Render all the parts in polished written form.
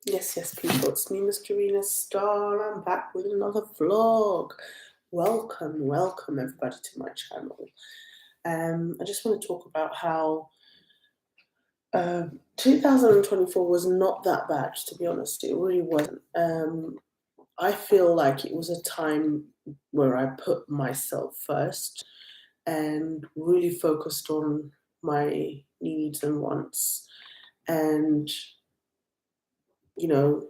Yes, yes, people, it's me, Miss Karina Star. I'm back with another vlog. Welcome, welcome everybody to my channel. I just want to talk about how 2024 was not that bad, to be honest. It really wasn't. I feel like it was a time where I put myself first and really focused on my needs and wants, and you know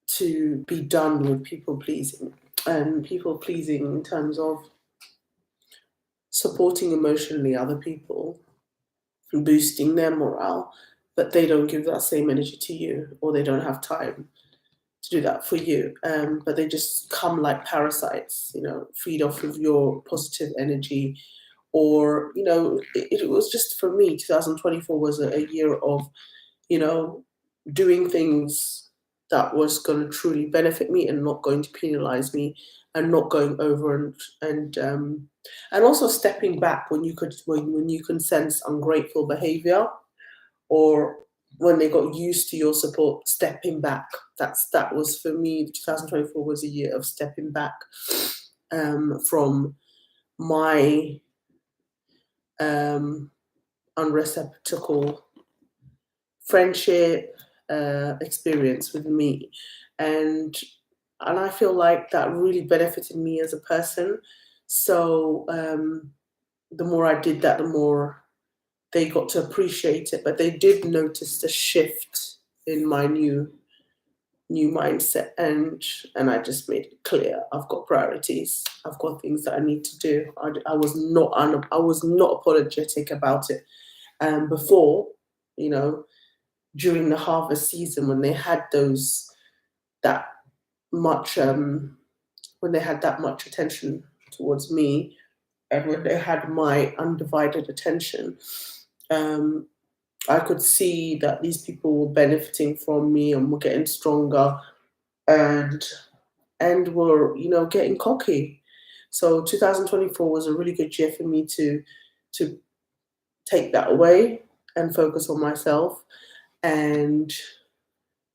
to be done with people pleasing. And people pleasing in terms of supporting emotionally other people, boosting their morale, but they don't give that same energy to you, or they don't have time to do that for you. But they just come like parasites, feed off of your positive energy. Or, it was just, for me, 2024 was a year of, you know, doing things that was going to truly benefit me and not going to penalize me, and not going over and also stepping back when you can sense ungrateful behavior, or when they got used to your support, stepping back. That was, for me, 2024 was a year of stepping back from my um, unreciprocal friendship experience with me, and I feel like that really benefited me as a person. So the more I did that, the more they got to appreciate it. But they did notice the shift in my new mindset, and I just made it clear I've got priorities. I've got things that I need to do. I was not apologetic about it. Before, you know, during the harvest season, when they had that much when they had that much attention towards me, and when they had my undivided attention, um, I could see that these people were benefiting from me and were getting stronger, and were, getting cocky. So 2024 was a really good year for me to take that away and focus on myself, and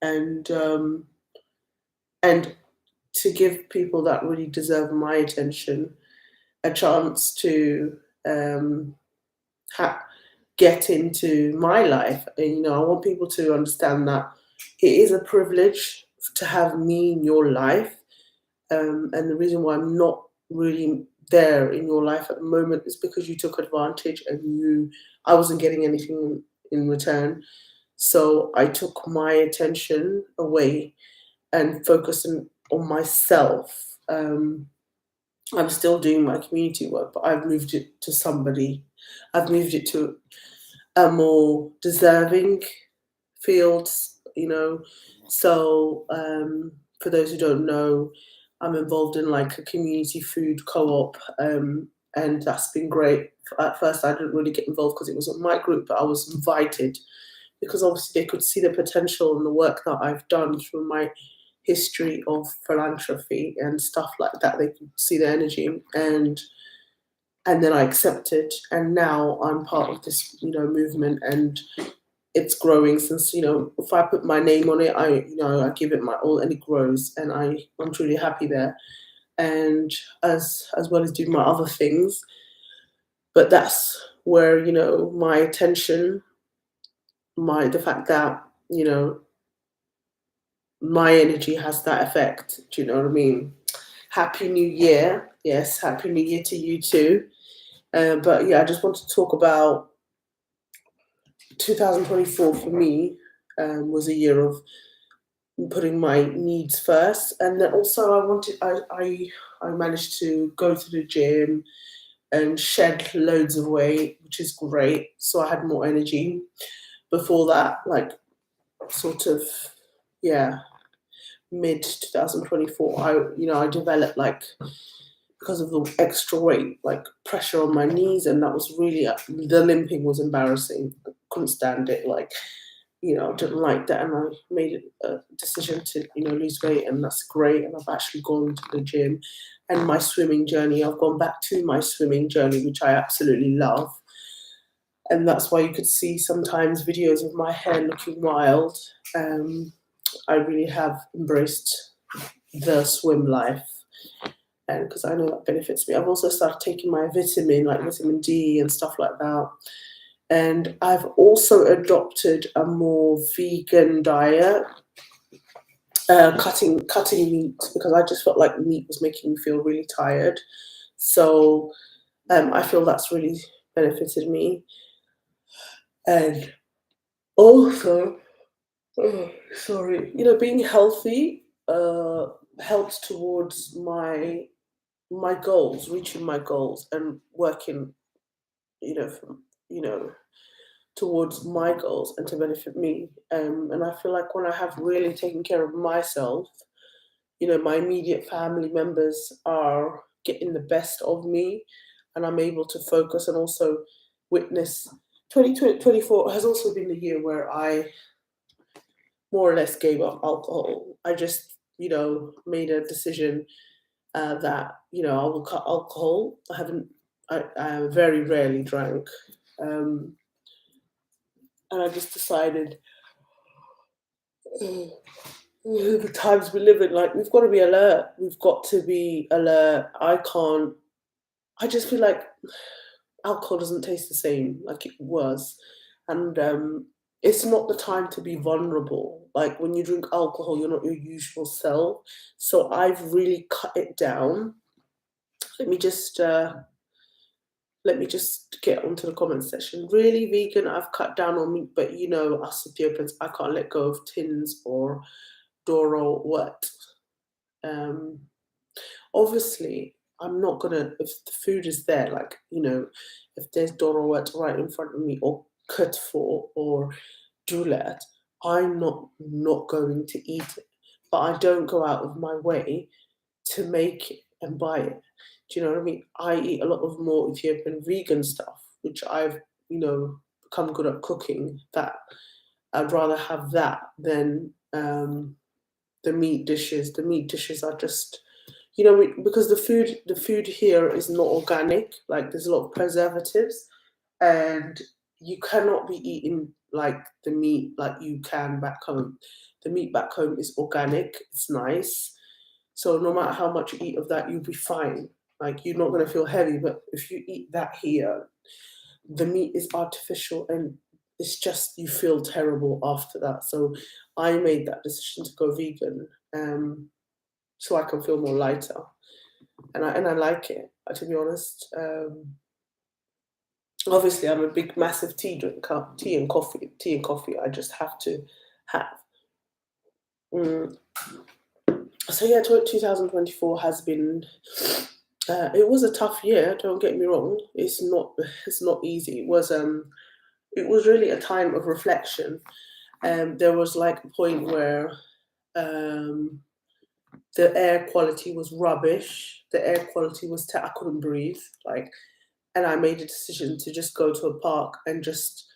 and um, and to give people that really deserve my attention a chance to um, ha- get into my life. And, I want people to understand that it is a privilege to have me in your life. And the reason why I'm not really there in your life at the moment is because you took advantage, and I wasn't getting anything in return. So I took my attention away and focused on myself. I'm still doing my community work, but I've moved it to somebody. I've moved it to a more deserving field. So, for those who don't know, I'm involved in like a community food co-op, and that's been great. At first, I didn't really get involved because it wasn't my group, but I was invited because obviously they could see the potential in the work that I've done through my history of philanthropy and stuff like that. They could see the energy, and then I accepted, and now I'm part of this, movement, and it's growing. Since, if I put my name on it, I give it my all, and it grows, and I'm truly happy there, and as well as do my other things. But that's where, my attention, the fact that, my energy has that effect. Do you know what I mean? Happy New Year. Yes, Happy New Year to you too. But yeah, I just want to talk about 2024 for me. Was a year of putting my needs first, and then also I managed to go to the gym and shed loads of weight, which is great. So I had more energy. Before that, like, sort of, yeah, mid 2024, I developed, like, because of the extra weight, like pressure on my knees, and that was really, the limping was embarrassing. I couldn't stand it. Like, didn't like that, and I made a decision to, lose weight, and that's great. And I've actually gone to the gym, and my swimming journey. I've gone back to my swimming journey, which I absolutely love. and that's why you could see sometimes videos of my hair looking wild. I really have embraced the swim life, and because I know that benefits me. I've also started taking my vitamin, like vitamin D and stuff like that. And I've also adopted a more vegan diet, cutting meat because I just felt like meat was making me feel really tired. So I feel that's really benefited me. And also, sorry, being healthy helps towards my goals, reaching my goals, and working, from, towards my goals and to benefit me. And I feel like when I have really taken care of myself, my immediate family members are getting the best of me, and I'm able to focus and also witness. 2024 has also been the year where I more or less gave up alcohol. I just, made a decision that, I will cut alcohol. I very rarely drank. Um, and I just decided the times we live in, like, we've got to be alert. We've got to be alert. I just feel like alcohol doesn't taste the same like it was. And it's not the time to be vulnerable. Like when you drink alcohol, you're not your usual self. So I've really cut it down. Let me just get onto the comment section. Really vegan, I've cut down on meat, but us Ethiopians, I can't let go of tins or Doro what. Um, Obviously, I'm not gonna, if the food is there, like, if there's Doro what right in front of me, or Kutfo or Dulet, I'm not going to eat it. But I don't go out of my way to make it and buy it. Do you know what I mean? I eat a lot of more Ethiopian vegan stuff, which I've, become good at cooking. That I'd rather have that than the meat dishes. The meat dishes are just, because the food here is not organic. Like there's a lot of preservatives, and you cannot be eating like the meat like you can back home. The meat back home is organic. It's nice. So no matter how much you eat of that, you'll be fine. Like you're not gonna feel heavy. But if you eat that here, the meat is artificial, and it's just you feel terrible after that. So I made that decision to go vegan, so I can feel more lighter, and I like it. To be honest, obviously I'm a big massive tea drinker. Tea and coffee. I just have to have. Mm. So yeah, 2024 has been. It was a tough year. Don't get me wrong. It's not. It's not easy. It was. It was really a time of reflection. There was like a point where um, the air quality was rubbish. The air quality was. I couldn't breathe. Like, and I made a decision to just go to a park and just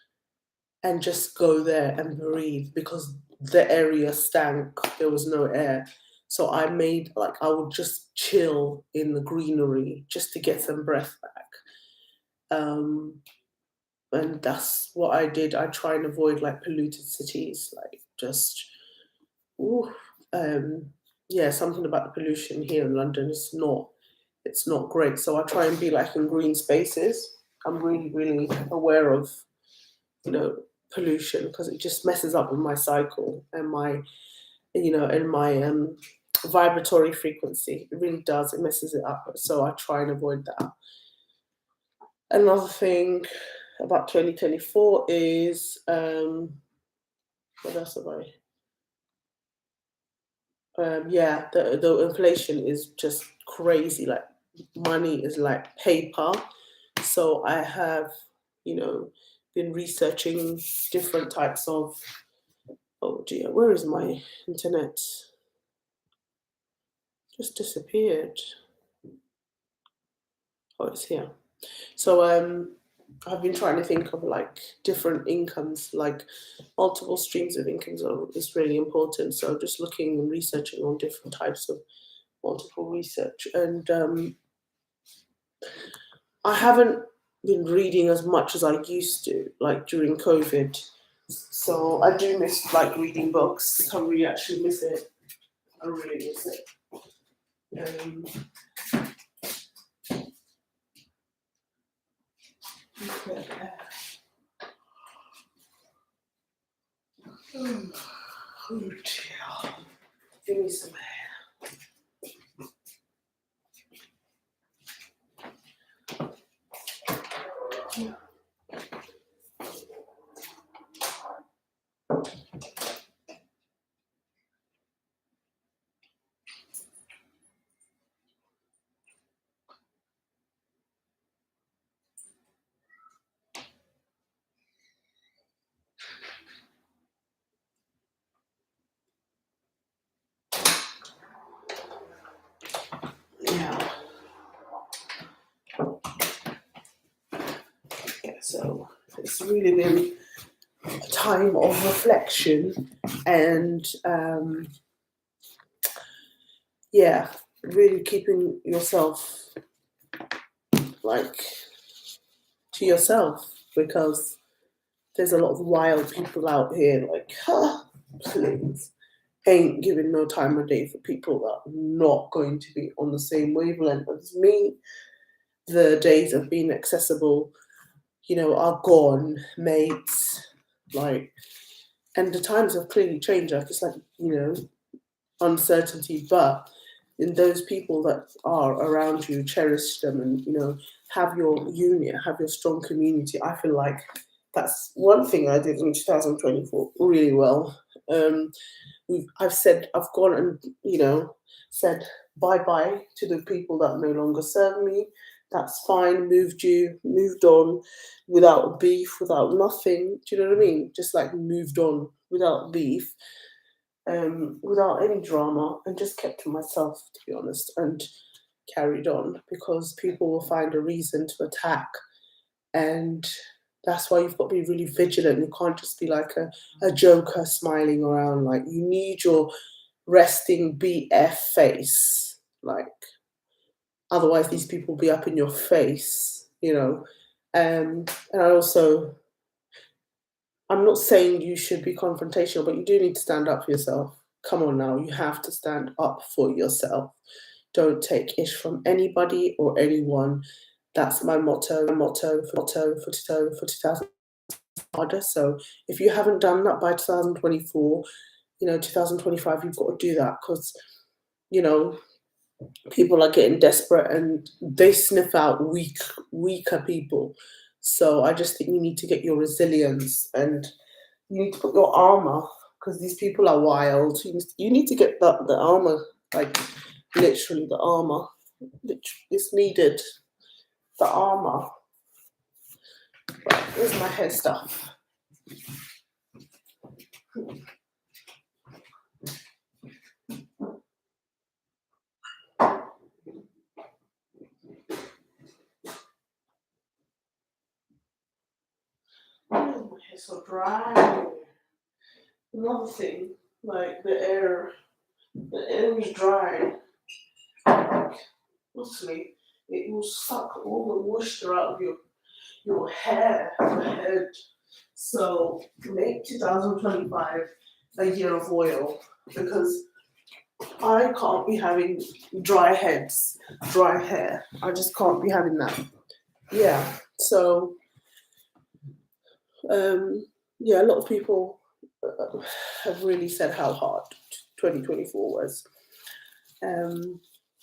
go there and breathe because the area stank. There was no air. So I made like I would just chill in the greenery just to get some breath back. And that's what I did. I try and avoid like polluted cities, like just ooh, um, yeah, something about the pollution here in London is not it's not great. So I try and be like in green spaces. I'm really, really aware of you know pollution because it just messes up with my cycle and my vibratory frequency. It really does. It messes it up. So I try and avoid that. Another thing about 2024 is what else have I? Yeah, the inflation is just crazy. Like money is like paper. So I have, you know, been researching different types of. Oh dear, where is my internet? Just disappeared. Oh, it's here. So I've been trying to think of like different incomes, like multiple streams of incomes is really important. So just looking and researching on different types of multiple research, and I haven't been reading as much as I used to, like during COVID. So I do miss like reading books. I really actually miss it. I really miss it. Um, okay. Oh dear. Give me some hair. Yeah. So it's really been a time of reflection and yeah, really keeping yourself like to yourself, because there's a lot of wild people out here like, please, ain't giving no time of day for people that are not going to be on the same wavelength as me. The days of being accessible, are gone, mates. Like, and the times have clearly changed. Like, it's like, uncertainty, but in those people that are around you, cherish them, and have your union, have your strong community. I feel like that's one thing I did in 2024 really well. I've gone and said bye bye to the people that no longer serve me. That's fine. Moved on, without beef, without nothing. Do you know what I mean? Just like moved on without beef, without any drama, and just kept to myself, to be honest, and carried on, because people will find a reason to attack, and that's why you've got to be really vigilant. You can't just be like a joker smiling around. Like, you need your resting BF face. Like, otherwise these people will be up in your face. And I'm not saying you should be confrontational, but you do need to stand up for yourself. Come on now, you have to stand up for yourself. Don't take ish from anybody or anyone. That's my motto for 2000. So if you haven't done that by 2024, 2025, you've got to do that, because you know people are getting desperate and they sniff out weaker people. So I just think you need to get your resilience, and you need to put your armor, because these people are wild. You need to get the armor, like literally the armor. It's needed. The armor. Right, here's my hair stuff. Oh, my hair's so dry. Another thing, like the air is dry. Like, literally, it will suck all the moisture out of your hair, your head. So make 2025 a year of oil, because I can't be having dry heads, dry hair. I just can't be having that. Yeah. So yeah, a lot of people have really said how hard 2024 was.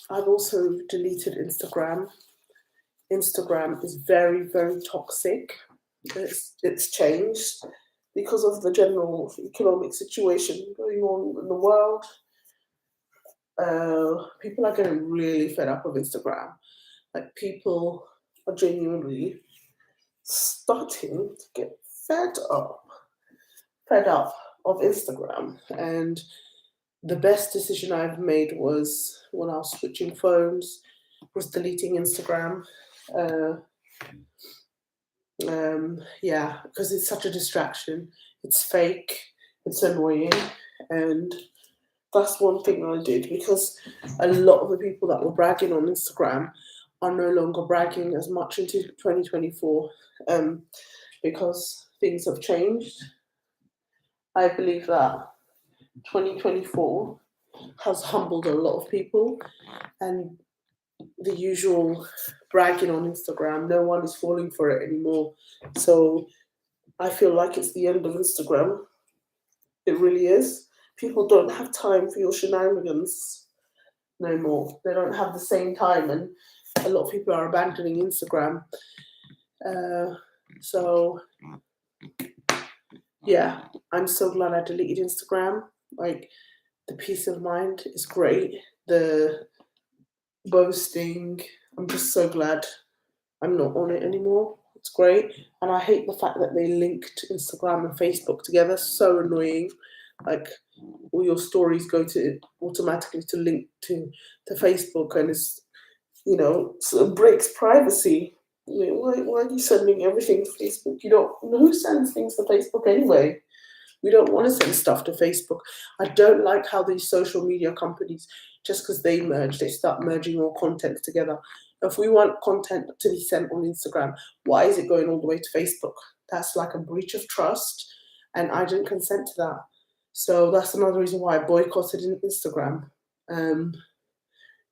I've also deleted Instagram. Instagram is very, very toxic. It's changed because of the general economic situation going on in the world. People are getting really fed up of Instagram. Like, people are genuinely starting to get fed up of Instagram. And the best decision I've made was, when I was switching phones, was deleting Instagram. Yeah, because it's such a distraction. It's fake. It's annoying, and that's one thing I did, because a lot of the people that were bragging on Instagram are no longer bragging as much into 2024, because things have changed. I believe that 2024 has humbled a lot of people, and the usual bragging on Instagram, no one is falling for it anymore. So I feel like it's the end of Instagram. It really is. People don't have time for your shenanigans no more. They don't have the same time, and a lot of people are abandoning Instagram. Uh, so yeah, I'm so glad I deleted Instagram. Like, the peace of mind is great. The boasting, I'm just so glad I'm not on it anymore. It's great. And I hate the fact that they linked Instagram and Facebook together. So annoying. Like, all your stories go to automatically to link to Facebook, and it's, sort of breaks privacy. Why are you sending everything to Facebook? You don't Who sends things to Facebook anyway? We don't want to send stuff to Facebook. I don't like how these social media companies, just because they merge, they start merging all content together. If we want content to be sent on Instagram, why is it going all the way to Facebook? That's like a breach of trust, and I didn't consent to that. So that's another reason why I boycotted Instagram. Um,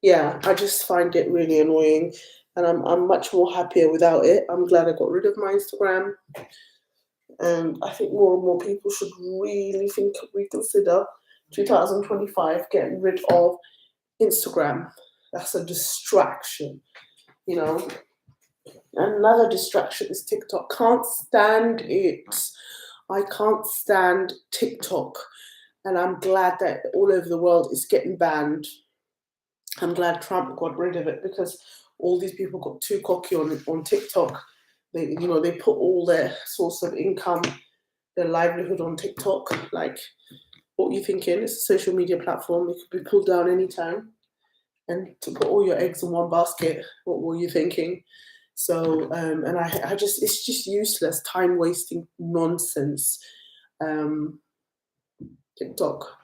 yeah, I just find it really annoying, and I'm much more happier without it. I'm glad I got rid of my Instagram, and I think more and more people should really reconsider 2025 getting rid of Instagram. That's a distraction, you know. Another distraction is TikTok. Can't stand it. I can't stand TikTok, and I'm glad that all over the world it's getting banned. I'm glad Trump got rid of it, because all these people got too cocky on TikTok. They put all their source of income, their livelihood on TikTok. Like, what are you thinking? It's a social media platform. It could be pulled down anytime. And to put all your eggs in one basket, what were you thinking? So, and I just, it's just useless, time wasting nonsense. Um, TikTok,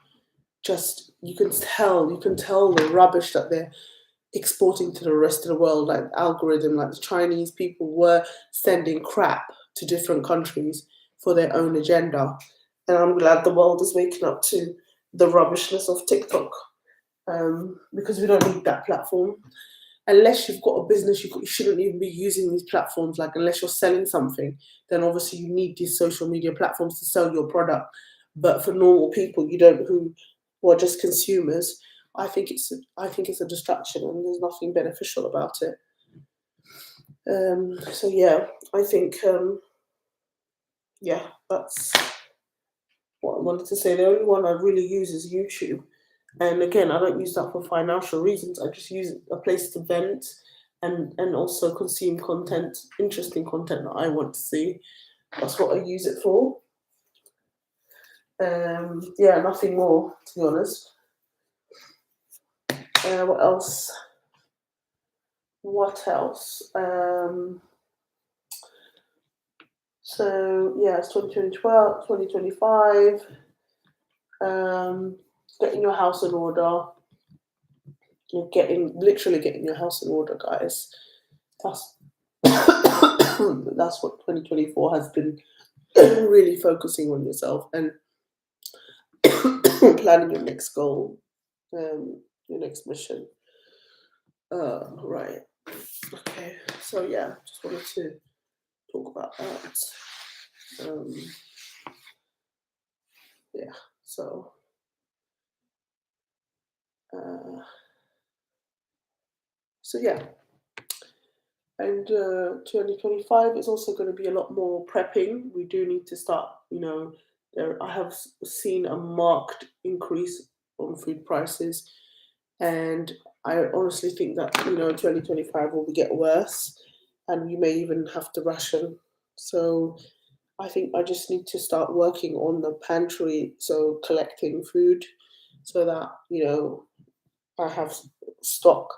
just, you can tell the rubbish that they're exporting to the rest of the world, like the algorithm, like the Chinese people were sending crap to different countries for their own agenda. And I'm glad the world is waking up to the rubbishness of TikTok, because we don't need that platform. Unless you've got a business, you shouldn't even be using these platforms. Like, unless you're selling something, then obviously you need these social media platforms to sell your product. But for normal people, you don't who are just consumers, I think it's a distraction, and there's nothing beneficial about it. So yeah, I think yeah, that's what I wanted to say. The only one I really use is YouTube, and again, I don't use that for financial reasons. I just use a place to vent, and also consume content, interesting content that I want to see. That's what I use it for. Yeah, nothing more, to be honest. What else? What else? So yeah, it's 2012, 2025. Getting your house in order. You're literally getting your house in order, guys. That's that's what 2024 has been, really focusing on yourself and planning your next goal, your next mission. Right. Okay. So yeah, just wanted to talk about that. Um, yeah. So. Uh, so yeah, and 2025 is also going to be a lot more prepping. We do need to start. I have seen a marked increase on food prices, and I honestly think that 2025 will get worse, and we may even have to ration. So I think I just need to start working on the pantry, so collecting food, so that I have stock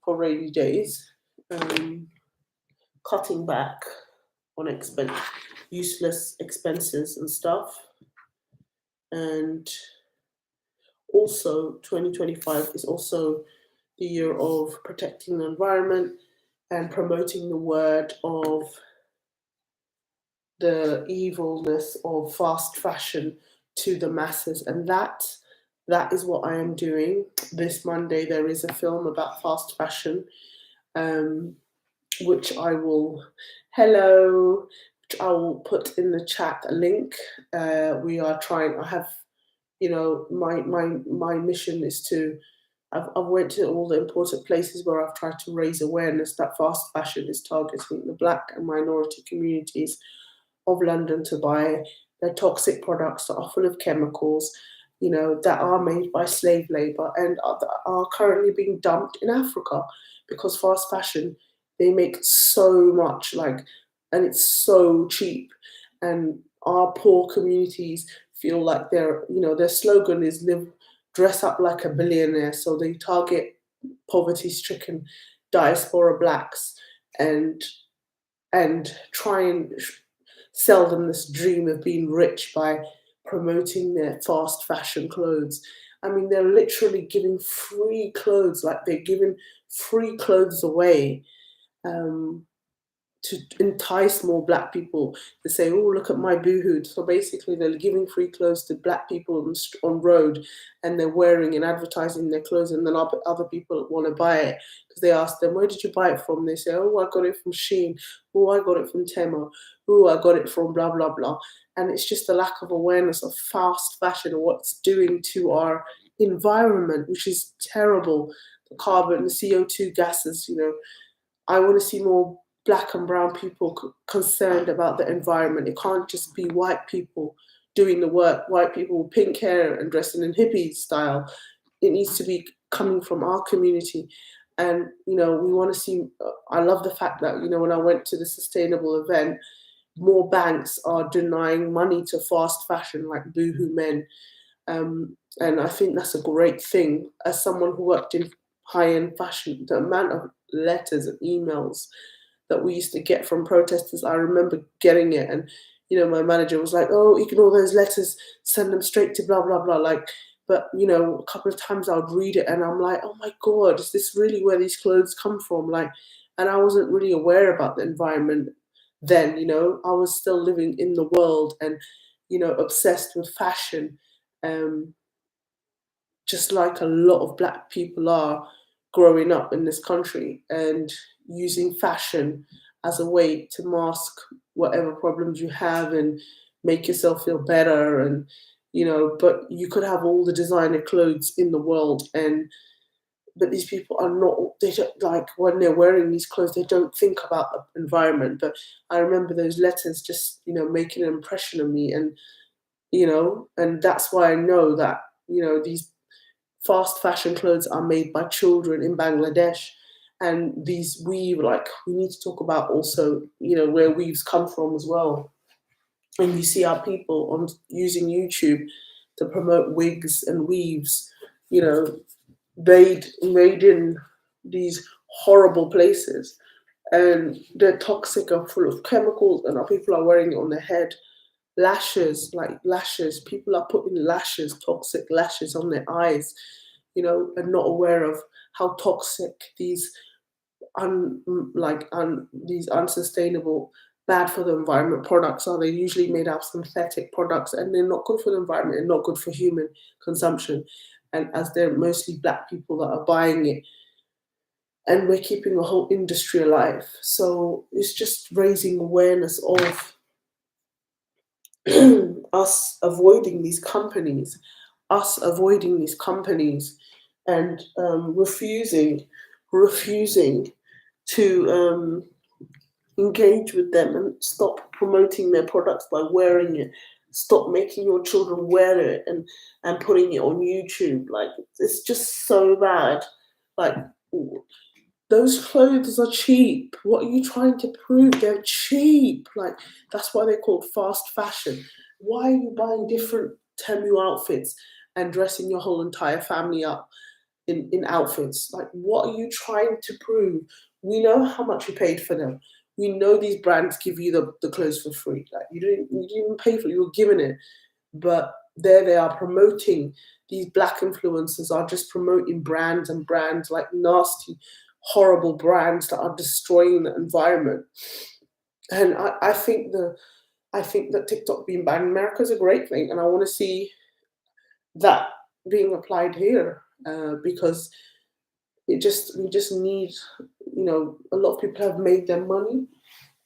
for rainy days. Um, Cutting back on useless expenses and stuff, and also 2025 is also the year of protecting the environment, and promoting the word of the evilness of fast fashion to the masses. And that is what I am doing. This Monday there is a film about fast fashion, um, which I will hello, which I will put in the chat a link. We are trying. I have, my mission is to. I've went to all the important places where I've tried to raise awareness that fast fashion is targeting the Black and minority communities of London to buy their toxic products that are full of chemicals, that are made by slave labor and are currently being dumped in Africa because fast fashion, they make so much, and it's so cheap. And our poor communities feel like their slogan is dress up like a billionaire. So they target poverty stricken diaspora blacks and try and sell them this dream of being rich by promoting their fast fashion clothes. I mean, they're literally giving free clothes, like they're giving free clothes away, um, to entice more black people to say, "Oh, look at my boohoo." So basically, they're giving free clothes to black people on road, and they're wearing and advertising their clothes, and then other people want to buy it because they ask them, "Where did you buy it from?" They say, "Oh, I got it from Shein. Oh, I got it from Temo. Oh, I got it from blah blah blah." And it's just a lack of awareness of fast fashion and what it's doing to our environment, which is terrible. The carbon, the CO2 gases. I want to see more black and brown people concerned about the environment. It can't just be white people doing the work, white people with pink hair and dressing in hippie style. It needs to be coming from our community. And, we want to see, I love the fact that, when I went to the sustainable event, more banks are denying money to fast fashion like Boohoo Men. And I think that's a great thing. As someone who worked in high-end fashion, the amount of letters and emails that we used to get from protesters, I remember getting it. And, my manager was like, "Oh, ignore those letters, send them straight to blah, blah, blah." But, a couple of times I would read it and I'm like, "Oh my God, is this really where these clothes come from?" And I wasn't really aware about the environment then, I was still living in the world and, obsessed with fashion. Um, just like a lot of black people are growing up in this country and using fashion as a way to mask whatever problems you have and make yourself feel better. And but you could have all the designer clothes in the world, and but these people are not, they don't, like, when they're wearing these clothes, they don't think about the environment. But I remember those letters just making an impression on me. And and that's why I know that these fast fashion clothes are made by children in Bangladesh. And these weave, like, we need to talk about also, where weaves come from as well. And you see our people on using YouTube to promote wigs and weaves, you know, made in these horrible places. And they're toxic and full of chemicals, and our people are wearing it on their head. Lashes, like lashes. People are putting lashes, toxic lashes on their eyes, and not aware of how toxic these these unsustainable, bad for the environment products are. They're usually made out of synthetic products, and they're not good for the environment and not good for human consumption. And as they're mostly black people that are buying it, and we're keeping a whole industry alive. So it's just raising awareness of us avoiding these companies, and refusing to engage with them and stop promoting their products by wearing it. Stop making your children wear it and putting it on YouTube. Like, it's just so bad. Like, those clothes are cheap. What are you trying to prove? They're cheap. Like, that's why they're called fast fashion. Why are you buying different Temu outfits and dressing your whole entire family up in outfits? Like, what are you trying to prove? We know how much you paid for them. We know these brands give you the clothes for free. Like, you didn't even pay for it, you were given it. But there they are promoting, these black influencers are just promoting brands and brands, like nasty, horrible brands that are destroying the environment. And I think that TikTok being banned in America is a great thing, and I want to see that being applied here, because we just need, a lot of people have made their money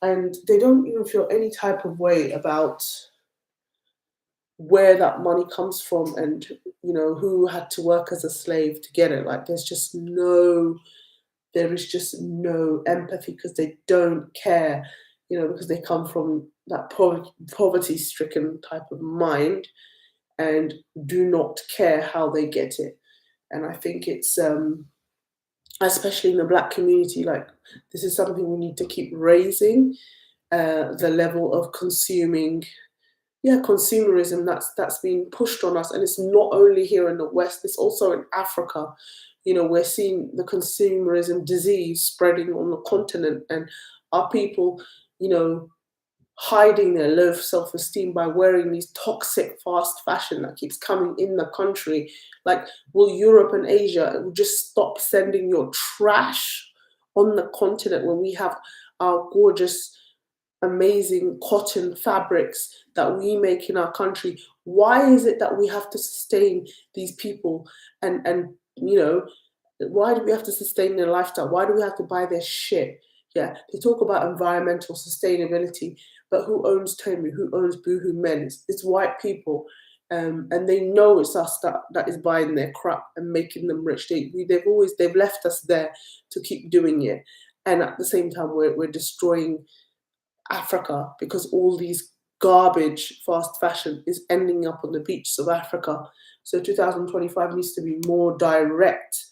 and they don't even feel any type of way about where that money comes from, and who had to work as a slave to get it. Like there is just no empathy, because they don't care, because they come from that poverty stricken type of mind and do not care how they get it. And I think it's, especially in the Black community, like, this is something we need to keep raising, the level of consumerism that's being pushed on us. And it's not only here in the West, it's also in Africa. We're seeing the consumerism disease spreading on the continent, and our people, you know, hiding their low self-esteem by wearing these toxic fast fashion that keeps coming in the country. Like, will Europe and Asia just stop sending your trash on the continent when we have our gorgeous, amazing cotton fabrics that we make in our country? Why is it that we have to sustain these people, and why do we have to sustain their lifestyle? Why do we have to buy their shit? Yeah, they talk about environmental sustainability, but who owns Temu? Who owns Boohoo Men? It's white people, and they know it's us that is buying their crap and making them rich. They've left us there to keep doing it, and at the same time we're destroying Africa, because all these garbage fast fashion is ending up on the beaches of Africa. So 2025 needs to be more direct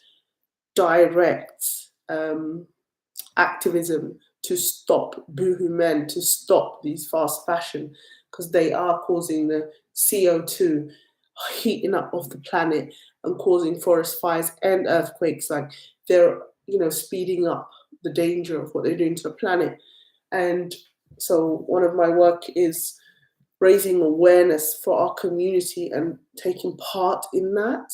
activism to stop Boohoo Men, to stop these fast fashion, because they are causing the CO2 heating up of the planet and causing forest fires and earthquakes. Like, they're speeding up the danger of what they're doing to the planet. And so one of my work is raising awareness for our community and taking part in that.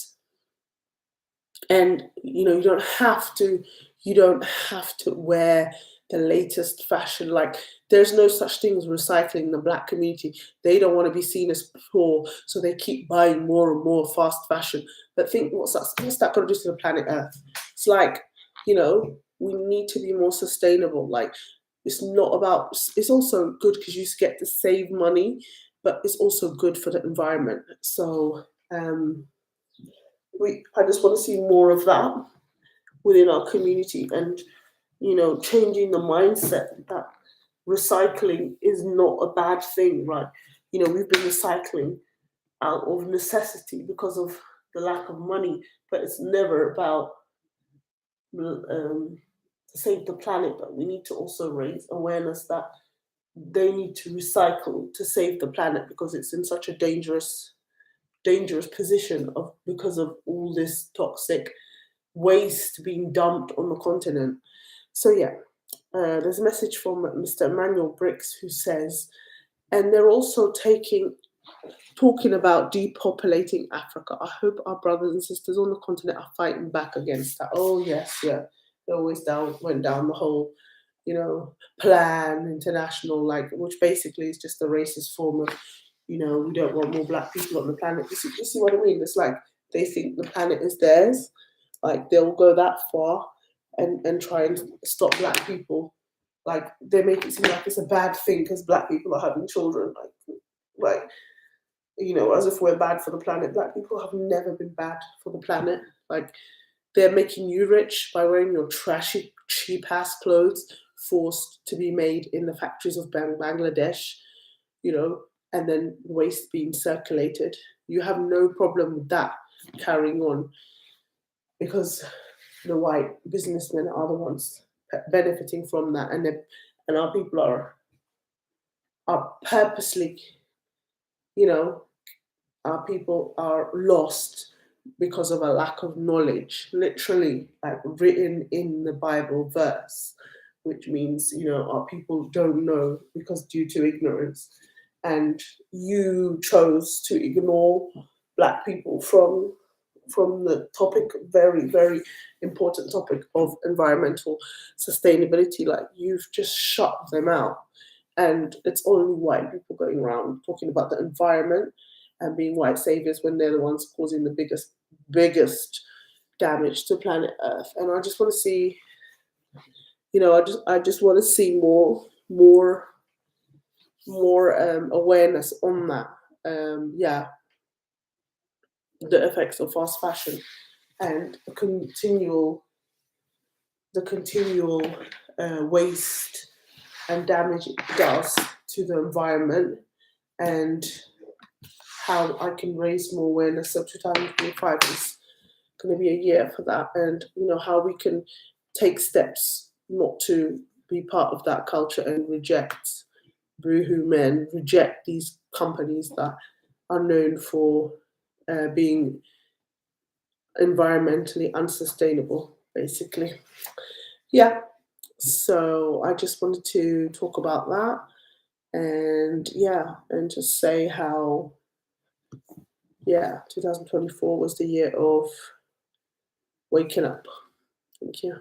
And you don't have to wear the latest fashion. Like, there's no such thing as recycling the Black community. They don't want to be seen as poor, so they keep buying more and more fast fashion. But think, what's that going to do to the planet Earth? It's like, we need to be more sustainable. Like, it's also good because you get to save money, but it's also good for the environment. So I just want to see more of that within our community, and changing the mindset that recycling is not a bad thing, right? We've been recycling out of necessity because of the lack of money, but it's never about to save the planet. But we need to also raise awareness that they need to recycle to save the planet, because it's in such a dangerous position because of all this toxic waste being dumped on the continent. So yeah, there's a message from Mr. Emmanuel Bricks, who says, and they're also talking about depopulating Africa. I hope our brothers and sisters on the continent are fighting back against that. Oh yes, yeah, they always went down the whole, plan international, like, which basically is just a racist form of, we don't want more Black people on the planet. You see what I mean? It's like they think the planet is theirs. Like, they'll go that far and try and stop Black people. Like, they make it seem like it's a bad thing because Black people are having children. Like, as if we're bad for the planet. Black people have never been bad for the planet. Like, they're making you rich by wearing your trashy, cheap-ass clothes, forced to be made in the factories of Bangladesh, and then waste being circulated. You have no problem with that carrying on, because the white businessmen are the ones benefiting from that, and our people are purposely, our people are lost because of a lack of knowledge, literally, like, written in the Bible verse, which means, our people don't know because due to ignorance. And you chose to ignore Black people from from the topic, very, very important topic of environmental sustainability. Like, you've just shut them out. And it's only white people going around talking about the environment and being white saviors when they're the ones causing the biggest damage to planet Earth. And I just want to see, I just want to see more awareness on that. Yeah, the effects of fast fashion and the continual waste and damage it does to the environment, and how I can raise more awareness. So 2025 is going to be a year for that, and how we can take steps not to be part of that culture and reject boohoo men, reject these companies that are known for being environmentally unsustainable, basically. Yeah, so I just wanted to talk about that, and yeah, and just say how, yeah, 2024 was the year of waking up. Thank you.